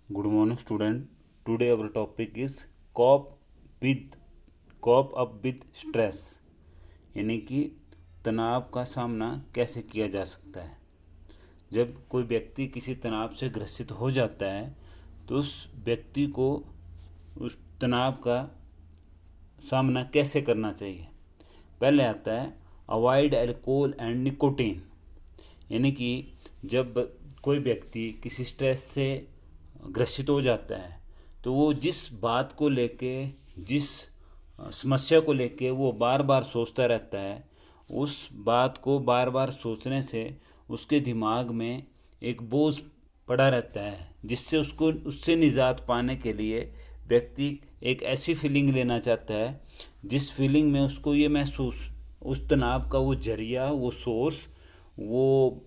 Good morning, student. Today our topic is cope with cope up with stress, यानी कि तनाव का सामना कैसे किया जा सकता है। जब कोई व्यक्ति किसी तनाव से ग्रसित हो जाता है तो उस व्यक्ति को उस तनाव का सामना कैसे करना चाहिए। पहले आता है अवॉइड अल्कोहल एंड निकोटीन, यानी कि जब कोई व्यक्ति किसी स्ट्रेस से ग्रसित हो जाता है तो वो जिस बात को लेके जिस समस्या को लेके वो बार बार सोचता रहता है, उस बात को बार बार सोचने से उसके दिमाग में एक बोझ पड़ा रहता है, जिससे उसको उससे निजात पाने के लिए व्यक्ति एक ऐसी फीलिंग लेना चाहता है जिस फीलिंग में उसको ये महसूस उस तनाव का वो जरिया, वो सोर्स, वो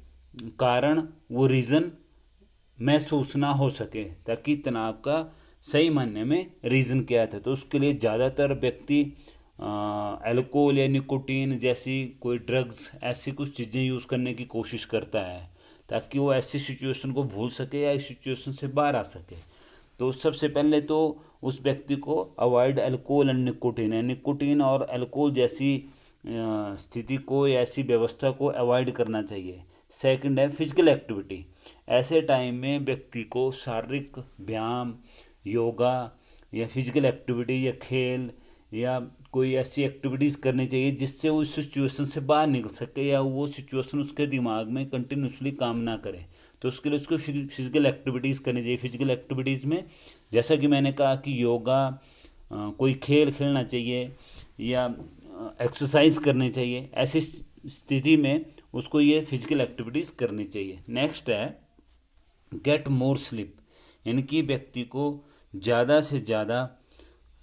कारण, वो रीज़न महसूस ना हो सके, ताकि तनाव का सही मायने में रीज़न क्या था। तो उसके लिए ज़्यादातर व्यक्ति अल्कोहल या निकोटीन जैसी कोई ड्रग्स, ऐसी कुछ चीज़ें यूज़ करने की कोशिश करता है ताकि वो ऐसी सिचुएशन को भूल सके या इस सिचुएशन से बाहर आ सके। तो सबसे पहले तो उस व्यक्ति को अवॉइड अल्कोहल एंड निकोटीन है, निकोटीन और अल्कोहल जैसी स्थिति को या ऐसी व्यवस्था को अवॉइड करना चाहिए। सेकंड है फिजिकल एक्टिविटी। ऐसे टाइम में व्यक्ति को शारीरिक व्यायाम, योगा या फिजिकल एक्टिविटी या खेल या कोई ऐसी एक्टिविटीज़ करनी चाहिए जिससे वो उस सिचुएशन से बाहर निकल सके या वो सिचुएशन उसके दिमाग में कंटिन्यूसली काम ना करे। तो उसके लिए उसको फिजिकल एक्टिविटीज़ करनी चाहिए। फिजिकल एक्टिविटीज़ में जैसा कि मैंने कहा कि योगा, कोई खेल खेलना चाहिए या एक्सरसाइज करनी चाहिए। ऐसी स्थिति में उसको ये फिजिकल एक्टिविटीज़ करनी चाहिए। नेक्स्ट है गेट मोर स्लीप, यानी कि व्यक्ति को ज़्यादा से ज़्यादा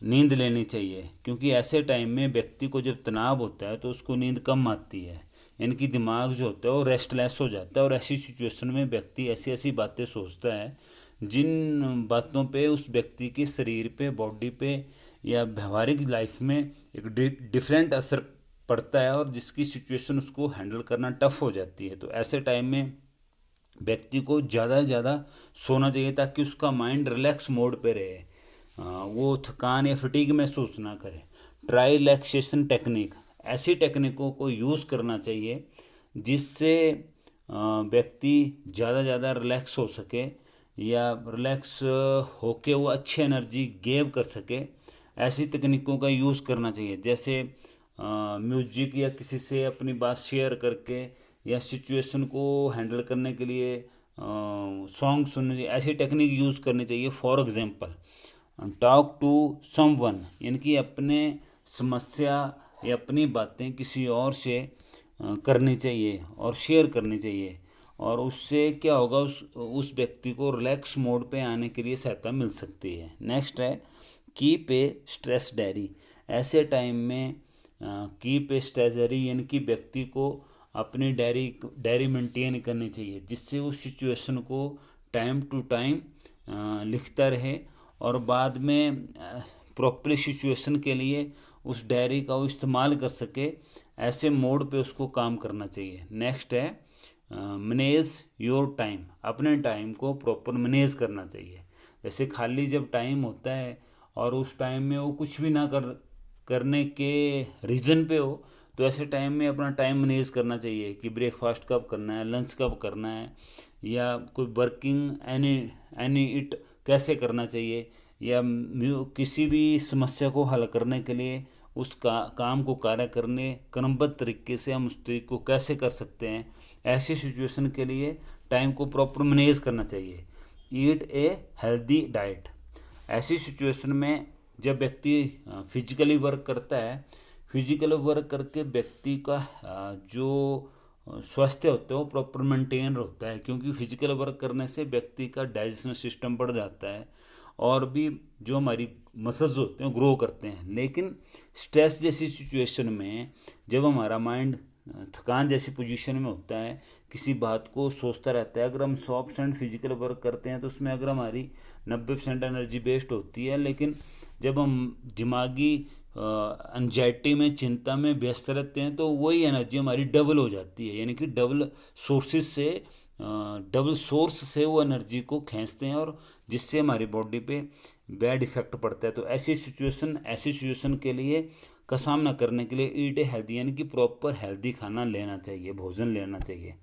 नींद लेनी चाहिए, क्योंकि ऐसे टाइम में व्यक्ति को जब तनाव होता है तो उसको नींद कम आती है, यानी कि दिमाग जो होता है वो रेस्टलेस हो जाता है और ऐसी सिचुएशन में व्यक्ति ऐसी ऐसी बातें सोचता है जिन बातों पे उस व्यक्ति के शरीर पे, बॉडी पे या व्यवहारिक लाइफ में एक डिफरेंट असर पड़ता है और जिसकी सिचुएशन उसको हैंडल करना टफ हो जाती है। तो ऐसे टाइम में व्यक्ति को ज़्यादा से ज़्यादा सोना चाहिए ताकि उसका माइंड रिलैक्स मोड पे रहे, वो थकान या फटीग महसूस ना करे। ट्राई रिलैक्सेशन टेक्निक, ऐसी टेक्निकों को यूज़ करना चाहिए जिससे व्यक्ति ज़्यादा ज़्यादा रिलैक्स हो सके या रिलैक्स होके वो अच्छी एनर्जी गेव कर सके। ऐसी तकनीकों का यूज़ करना चाहिए, जैसे म्यूजिक या किसी से अपनी बात शेयर करके या सिचुएशन को हैंडल करने के लिए सॉन्ग सुनने चाहिए। ऐसी टेक्निक यूज़ करनी चाहिए। For example talk to someone, यानी कि अपने समस्या या अपनी बातें किसी और से करनी चाहिए और शेयर करनी चाहिए, और उससे क्या होगा, उस व्यक्ति को रिलैक्स मोड पे आने के लिए सहायता मिल सकती है। नेक्स्ट है कीप ए स्ट्रेस डायरी। ऐसे टाइम में कीप ए स्ट्रेस डायरी, यानी कि व्यक्ति को अपनी डायरी मेंटेन करनी चाहिए जिससे उस सिचुएशन को टाइम टू टाइम लिखता रहे और बाद में प्रॉपरली सिचुएशन के लिए उस डायरी का वो इस्तेमाल कर सके। ऐसे मोड पे उसको काम करना चाहिए। नेक्स्ट है मैनेज योर टाइम, अपने टाइम को प्रॉपर मैनेज करना चाहिए। जैसे खाली जब टाइम होता है और उस टाइम में वो कुछ भी ना करने के रीज़न पे हो, तो ऐसे टाइम में अपना टाइम मैनेज करना चाहिए कि ब्रेकफास्ट कब करना है, लंच कब करना है, या कोई वर्किंग एनी एनी इट कैसे करना चाहिए, या किसी भी समस्या को हल करने के लिए उस काम को कार्य करने क्रमबद्ध तरीके से हम उस तरीके को कैसे कर सकते हैं। ऐसी सिचुएशन के लिए टाइम को प्रॉपर मैनेज करना चाहिए। ईट ए हेल्दी डाइट, ऐसी सिचुएशन में जब व्यक्ति फिजिकली वर्क करता है, फिजिकल वर्क करके व्यक्ति का जो स्वास्थ्य होता है वो प्रॉपर मेंटेन होता है, क्योंकि फिजिकल वर्क करने से व्यक्ति का डाइजेशन सिस्टम बढ़ जाता है और भी जो हमारी मसल्स होते हैं ग्रो करते हैं। लेकिन स्ट्रेस जैसी सिचुएशन में जब हमारा माइंड थकान जैसी पोजीशन में होता है, किसी बात को सोचता रहता है, अगर हम 100% फिजिकल वर्क करते हैं तो उसमें अगर हमारी 90% एनर्जी वेस्ट होती है, लेकिन जब हम दिमागी एंजाइटी में, चिंता में व्यस्त रहते हैं तो वही एनर्जी हमारी डबल हो जाती है, यानी कि डबल सोर्सेज से डबल सोर्स से वो एनर्जी को खींचते हैं और जिससे हमारी बॉडी पे बैड इफेक्ट पड़ता है। तो ऐसी सिचुएशन के लिए का सामना करने के लिए ईट ए हेल्दी, यानी कि प्रॉपर हेल्दी खाना लेना चाहिए, भोजन लेना चाहिए।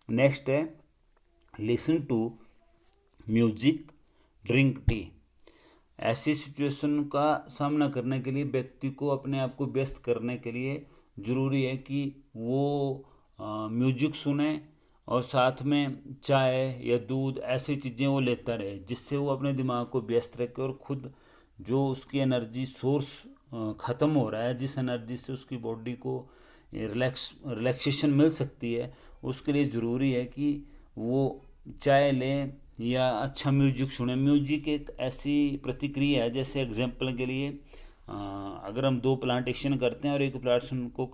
नेक्स्ट है listen to music, drink tea. ऐसी सिचुएशन का सामना करने के लिए व्यक्ति को अपने आप को व्यस्त करने के लिए ज़रूरी है कि वो म्यूजिक सुने और साथ में चाय या दूध ऐसी चीज़ें वो लेता रहे, जिससे वो अपने दिमाग को व्यस्त रखे और खुद जो उसकी एनर्जी सोर्स ख़त्म हो रहा है, जिस एनर्जी से उसकी बॉडी को रिलैक्सेशन मिल सकती है, उसके लिए ज़रूरी है कि वो चाय लें या अच्छा म्यूजिक सुने। म्यूजिक एक ऐसी प्रतिक्रिया है, जैसे एग्जांपल के लिए अगर हम दो प्लांटेशन करते हैं और एक प्लांटेशन को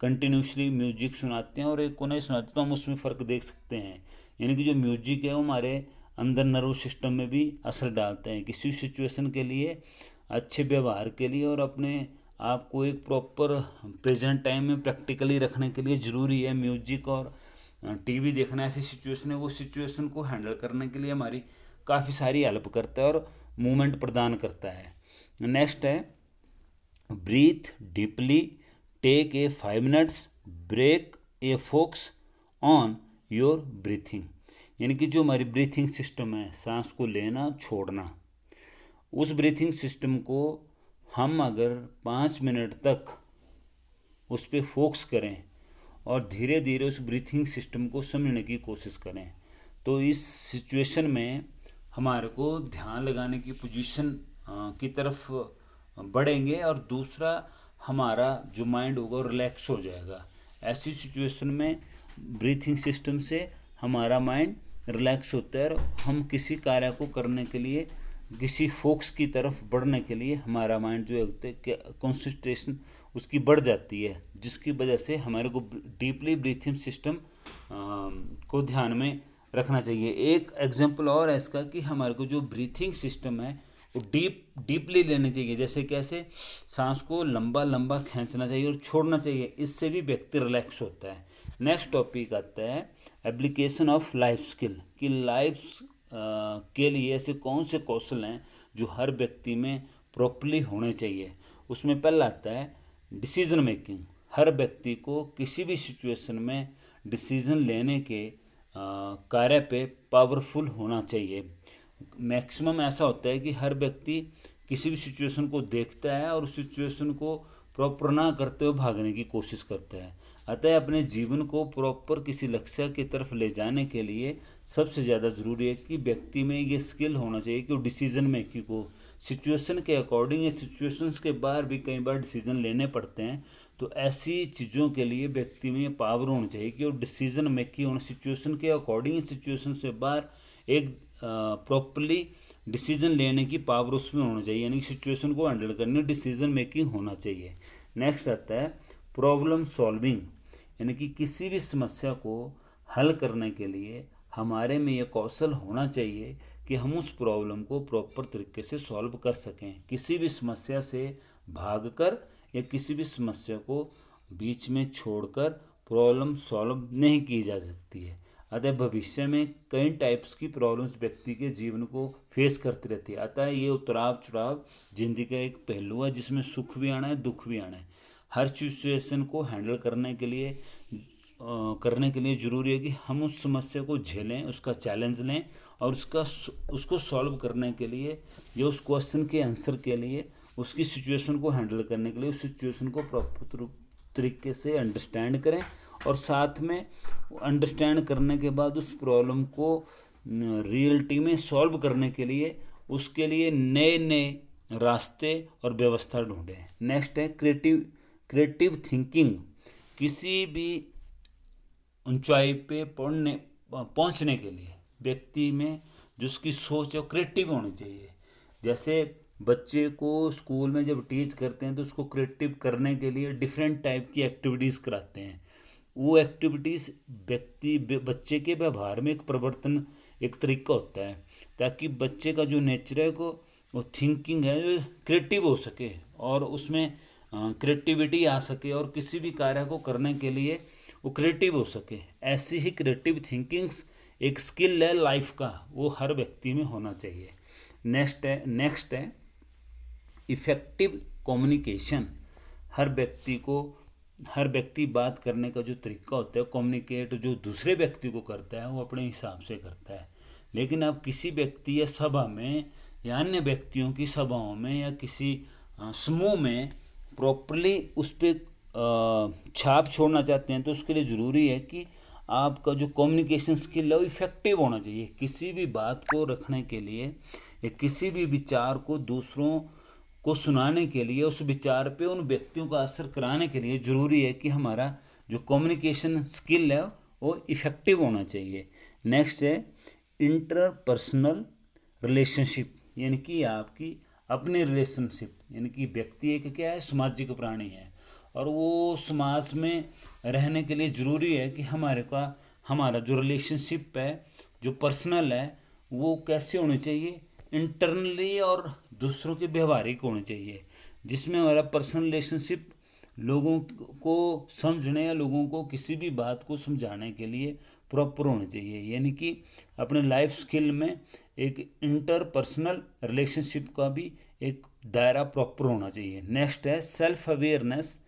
कंटिन्यूसली म्यूजिक सुनाते हैं और एक को नहीं सुनाते, तो हम उसमें फ़र्क देख सकते हैं। यानी कि जो म्यूजिक है वो हमारे अंदर नर्व सिस्टम में भी असर डालते हैं। किसी सिचुएशन के लिए, अच्छे व्यवहार के लिए और अपने आप को एक प्रॉपर प्रेजेंट टाइम में प्रैक्टिकली रखने के लिए ज़रूरी है म्यूजिक। और टीवी देखना ऐसी सिचुएशन है, वो सिचुएशन को हैंडल करने के लिए हमारी काफ़ी सारी हेल्प करता है और मूवमेंट प्रदान करता है। नेक्स्ट है breathe deeply, take a 5 minutes break, a focus on your breathing. यानी कि जो हमारी ब्रीथिंग सिस्टम है, सांस को लेना छोड़ना, उस ब्रीथिंग सिस्टम को हम अगर 5 मिनट तक उस पर फोकस करें और धीरे धीरे उस ब्रीथिंग सिस्टम को समझने की कोशिश करें, तो इस सिचुएशन में हमारे को ध्यान लगाने की पोजीशन की तरफ बढ़ेंगे और दूसरा हमारा जो माइंड होगा रिलैक्स हो जाएगा। ऐसी सिचुएशन में ब्रीथिंग सिस्टम से हमारा माइंड रिलैक्स होता है और हम किसी कार्य को करने के लिए, किसी फोकस की तरफ बढ़ने के लिए हमारा माइंड जो है कंसंट्रेशन उसकी बढ़ जाती है, जिसकी वजह से हमारे को डीपली ब्रीथिंग सिस्टम को ध्यान में रखना चाहिए। एक एग्जांपल और है इसका कि हमारे को जो ब्रीथिंग सिस्टम है वो डीपली लेनी चाहिए। जैसे कैसे सांस को लंबा लंबा खींचना चाहिए और छोड़ना चाहिए, इससे भी व्यक्ति रिलैक्स होता है। नेक्स्ट टॉपिक आता है एप्लीकेशन ऑफ लाइफ स्किल, कि लाइफ के लिए ऐसे कौन से कौशल हैं जो हर व्यक्ति में प्रॉपरली होने चाहिए। उसमें पहला आता है डिसीजन मेकिंग। हर व्यक्ति को किसी भी सिचुएशन में डिसीजन लेने के कार्य पे पावरफुल होना चाहिए। मैक्सिमम ऐसा होता है कि हर व्यक्ति किसी भी सिचुएशन को देखता है और उस सिचुएशन को प्रॉपर ना करते हुए भागने की कोशिश करता है। अतः अपने जीवन को प्रॉपर किसी लक्ष्य की तरफ ले जाने के लिए सबसे ज़्यादा ज़रूरी है कि व्यक्ति में ये स्किल होना चाहिए कि वो डिसीजन मेकिंग को सिचुएशन के अकॉर्डिंग या सिचुएशंस के बाहर भी कई बार डिसीजन लेने पड़ते हैं, तो ऐसी चीज़ों के लिए व्यक्ति में ये पावर होनी चाहिए कि वो डिसीजन मेकिंग होना, सिचुएशन के अकॉर्डिंग सिचुएशन से बाहर एक प्रॉपरली डिसीजन लेने की पावर उसमें होनी चाहिए, यानी सिचुएशन को हैंडल करने डिसीजन मेकिंग होना चाहिए। नेक्स्ट आता है प्रॉब्लम सॉल्विंग, यानी कि किसी भी समस्या को हल करने के लिए हमारे में यह कौशल होना चाहिए कि हम उस प्रॉब्लम को प्रॉपर तरीके से सॉल्व कर सकें। किसी भी समस्या से भागकर या किसी भी समस्या को बीच में छोड़कर प्रॉब्लम सॉल्व नहीं की जा सकती है। अतः भविष्य में कई टाइप्स की प्रॉब्लम्स व्यक्ति के जीवन को फेस करती रहती है। अतः ये उतराव चढ़ाव जिंदगी का एक पहलू है, जिसमें सुख भी आना है, दुख भी आना है। हर सिचुएशन को हैंडल करने के लिए ज़रूरी है कि हम उस समस्या को झेलें, उसका चैलेंज लें और उसको सॉल्व करने के लिए या उस क्वेश्चन के आंसर के लिए, उसकी सिचुएशन को हैंडल करने के लिए उस सिचुएशन को प्रॉपर तरीके से अंडरस्टैंड करें और साथ में अंडरस्टैंड करने के बाद उस प्रॉब्लम को रियलिटी में सॉल्व करने के लिए उसके लिए नए नए रास्ते और व्यवस्था ढूंढें। नेक्स्ट है क्रिएटिव थिंकिंग। किसी भी ऊंचाई पे पहुंचने के लिए व्यक्ति में जो उसकी सोच है क्रिएटिव होनी चाहिए। जैसे बच्चे को स्कूल में जब टीच करते हैं तो उसको क्रिएटिव करने के लिए डिफरेंट टाइप की एक्टिविटीज़ कराते हैं। वो एक्टिविटीज़ बच्चे के व्यवहार में एक परिवर्तन, एक तरीका होता है, ताकि बच्चे का जो नेचर है वो थिंकिंग है जो क्रिएटिव हो सके और उसमें क्रिएटिविटी आ सके और किसी भी कार्य को करने के लिए वो क्रिएटिव हो सके। ऐसी ही क्रिएटिव थिंकिंग्स एक स्किल है लाइफ का, वो हर व्यक्ति में होना चाहिए। नेक्स्ट है इफ़ेक्टिव कम्युनिकेशन। हर व्यक्ति बात करने का जो तरीका होता है, कम्युनिकेट जो दूसरे व्यक्ति को करता है वो अपने हिसाब से करता है। लेकिन आप किसी व्यक्ति या सभा में या अन्य व्यक्तियों की सभाओं में या किसी समूह में प्रॉपरली उस पर छाप छोड़ना चाहते हैं तो उसके लिए ज़रूरी है कि आपका जो कम्युनिकेशन स्किल है वो इफ़ेक्टिव होना चाहिए। किसी भी बात को रखने के लिए या किसी भी विचार को दूसरों को सुनाने के लिए, उस विचार पे उन व्यक्तियों का असर कराने के लिए ज़रूरी है कि हमारा जो कम्युनिकेशन स्किल है वो इफ़ेक्टिव होना चाहिए। नेक्स्ट है इंटरपर्सनल रिलेशनशिप, यानी कि आपकी अपनी रिलेशनशिप, यानी कि व्यक्ति एक क्या है, सामाजिक प्राणी है और वो समाज में रहने के लिए ज़रूरी है कि हमारा जो रिलेशनशिप है, जो पर्सनल है, वो कैसे होनी चाहिए, इंटरनली और दूसरों के व्यवहारिक होने चाहिए, जिसमें हमारा पर्सनल रिलेशनशिप लोगों को समझने या लोगों को किसी भी बात को समझाने के लिए प्रॉपर होना चाहिए। यानी कि अपने लाइफ स्किल में एक इंटरपर्सनल रिलेशनशिप का भी एक दायरा प्रॉपर होना चाहिए। नेक्स्ट है सेल्फ अवेयरनेस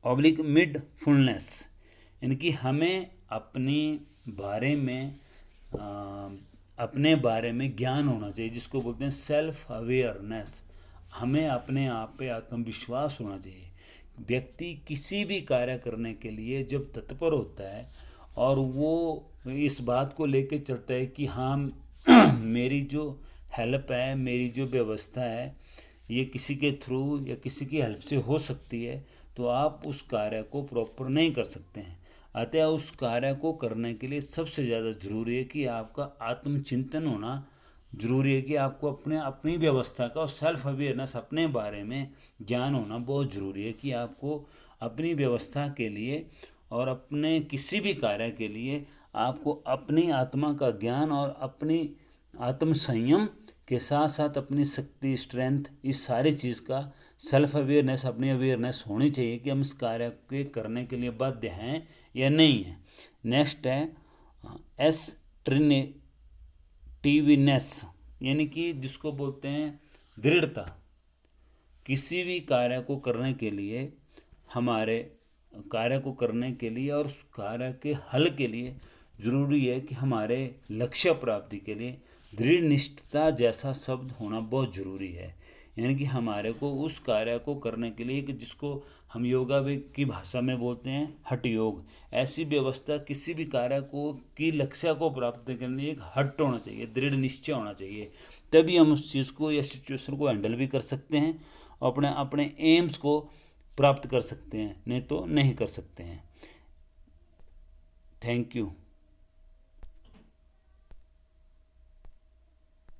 ऑब्लिक मिडफुलनेस, यानी कि हमें अपने बारे में ज्ञान होना चाहिए, जिसको बोलते हैं सेल्फ अवेयरनेस। हमें अपने आप पे आत्मविश्वास होना चाहिए। व्यक्ति किसी भी कार्य करने के लिए जब तत्पर होता है और वो इस बात को लेके चलता है कि हाँ मेरी जो हेल्प है, मेरी जो व्यवस्था है, ये किसी के थ्रू या किसी की हेल्प से हो सकती है, तो आप उस कार्य को प्रॉपर नहीं कर सकते हैं। अतः उस कार्य को करने के लिए सबसे ज़्यादा ज़रूरी है कि आपका आत्मचिंतन होना ज़रूरी है, कि आपको अपनी व्यवस्था का और सेल्फ अवेयरनेस, अपने बारे में ज्ञान होना बहुत ज़रूरी है, कि आपको अपनी व्यवस्था के लिए और अपने किसी भी कार्य के लिए आपको अपनी आत्मा का ज्ञान और अपनी आत्म संयम के साथ साथ अपनी शक्ति, स्ट्रेंथ, इस सारी चीज़ का सेल्फ अवेयरनेस, अपनी अवेयरनेस होनी चाहिए कि हम इस कार्य के करने के लिए बाध्य हैं या नहीं हैं। नेक्स्ट है टीवीनेस, यानी कि जिसको बोलते हैं दृढ़ता। किसी भी कार्य को करने के लिए, हमारे कार्य को करने के लिए और उस कार्य के हल के लिए ज़रूरी है कि हमारे लक्ष्य प्राप्ति के लिए दृढ़ निष्ठता जैसा शब्द होना बहुत ज़रूरी है। यानी कि हमारे को उस कार्य को करने के लिए, कि जिसको हम योगा की भाषा में बोलते हैं हठ योग, ऐसी व्यवस्था किसी भी कार्य को की लक्ष्य को प्राप्त करने के लिए एक हट होना चाहिए, दृढ़ निश्चय होना चाहिए। तभी हम उस चीज़ को या सिचुएशन को हैंडल भी कर सकते हैं और अपने एम्स को प्राप्त कर सकते हैं, नहीं तो नहीं कर सकते हैं। Thank you.